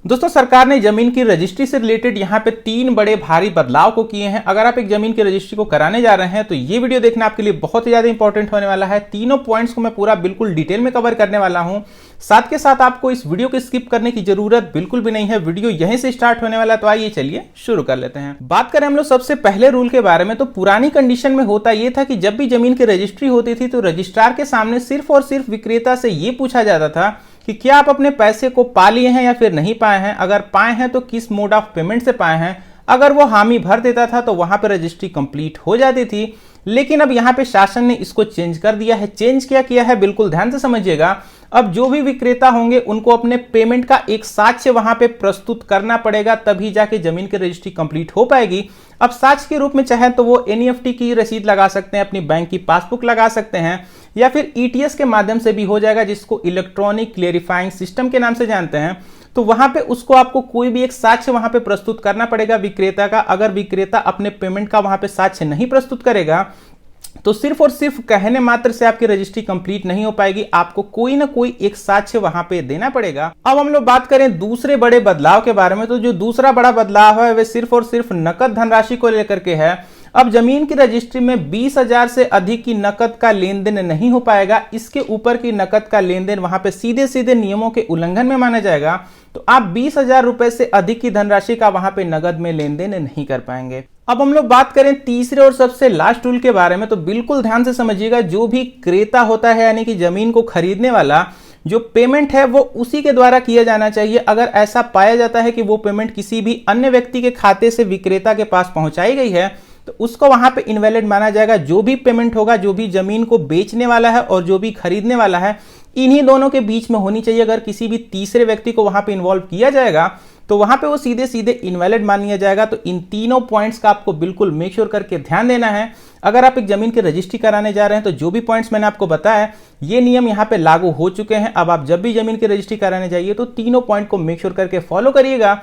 दोस्तों सरकार ने जमीन की रजिस्ट्री से रिलेटेड यहाँ पे 3 बड़े भारी बदलाव को किए हैं। अगर आप एक जमीन की रजिस्ट्री को कराने जा रहे हैं तो ये वीडियो देखना आपके लिए बहुत ही ज्यादा इंपॉर्टेंट होने वाला है। तीनों पॉइंट्स को मैं पूरा बिल्कुल डिटेल में कवर करने वाला हूं। साथ के साथ आपको इस वीडियो को स्किप करने की जरूरत बिल्कुल भी नहीं है। वीडियो यहीं से स्टार्ट होने वाला है, तो आइए चलिए शुरू कर लेते हैं। बात करें हम लोग सबसे पहले रूल के बारे में, तो पुरानी कंडीशन में होता यह था कि जब भी जमीन की रजिस्ट्री होती थी तो रजिस्ट्रार के सामने सिर्फ और सिर्फ विक्रेता से यह पूछा जाता था कि क्या आप अपने पैसे को पा लिए हैं या फिर नहीं पाए हैं। अगर पाए हैं तो किस मोड ऑफ पेमेंट से पाए हैं। अगर वो हामी भर देता था तो वहां पर रजिस्ट्री कंप्लीट हो जाती थी। लेकिन अब यहां पे शासन ने इसको चेंज कर दिया है। चेंज क्या किया है, बिल्कुल ध्यान से समझिएगा। अब जो भी विक्रेता होंगे उनको अपने पेमेंट का एक साक्ष्य वहां पे प्रस्तुत करना पड़ेगा, तभी जाके जमीन की रजिस्ट्री कंप्लीट हो पाएगी। अब साक्ष्य के रूप में चाहे तो वो एनईएफटी की रसीद लगा सकते हैं, अपनी बैंक की पासबुक लगा सकते हैं, या फिर ईटीएस के माध्यम से भी हो जाएगा, जिसको इलेक्ट्रॉनिक क्लियरिफाइंग सिस्टम के नाम से जानते हैं। तो वहां पे उसको आपको कोई भी एक साक्ष्य वहां पे प्रस्तुत करना पड़ेगा विक्रेता का। अगर विक्रेता अपने पेमेंट का वहां पे साक्ष्य नहीं प्रस्तुत करेगा तो सिर्फ और सिर्फ कहने मात्र से आपकी रजिस्ट्री कंप्लीट नहीं हो पाएगी। आपको कोई ना कोई एक साक्ष्य वहां पे देना पड़ेगा। अब हम लोग बात करें दूसरे बड़े बदलाव के बारे में, तो जो दूसरा बड़ा बदलाव है वह सिर्फ और सिर्फ नकद धनराशि को लेकर के है। अब जमीन की रजिस्ट्री में 20,000 से अधिक की नकद का लेन देन नहीं हो पाएगा। इसके ऊपर की नकद का लेन देन वहां पे सीधे सीधे नियमों के उल्लंघन में माना जाएगा। तो आप 20,000 रुपए से अधिक की धनराशि का वहां पे नगद में लेन देन नहीं कर पाएंगे। अब हम लोग बात करें तीसरे और सबसे लास्ट रूल के बारे में, तो बिल्कुल ध्यान से समझिएगा। जो भी क्रेता होता है यानी कि जमीन को खरीदने वाला, जो पेमेंट है वो उसी के द्वारा किया जाना चाहिए। अगर ऐसा पाया जाता है कि वो पेमेंट किसी भी अन्य व्यक्ति के खाते से विक्रेता के पास पहुंचाई गई है तो उसको वहां पे इनवैलिड माना जाएगा। जो भी पेमेंट होगा, जो भी जमीन को बेचने वाला है और जो भी खरीदने वाला है, इन्हीं दोनों के बीच में होनी चाहिए। अगर किसी भी तीसरे व्यक्ति को वहां पे इन्वॉल्व किया जाएगा तो वहां पे वो सीधे सीधे इनवैलिड मान लिया जाएगा। तो इन तीनों पॉइंट्स का आपको बिल्कुल मेक श्योर करके ध्यान देना है। अगर आप एक जमीन की रजिस्ट्री कराने जा रहे हैं तो जो भी पॉइंट्स मैंने आपको बताया, ये नियम यहाँ पे लागू हो चुके हैं। अब आप जब भी जमीन की रजिस्ट्री कराने जाइए तो तीनों पॉइंट को मेक श्योर करके फॉलो करिएगा।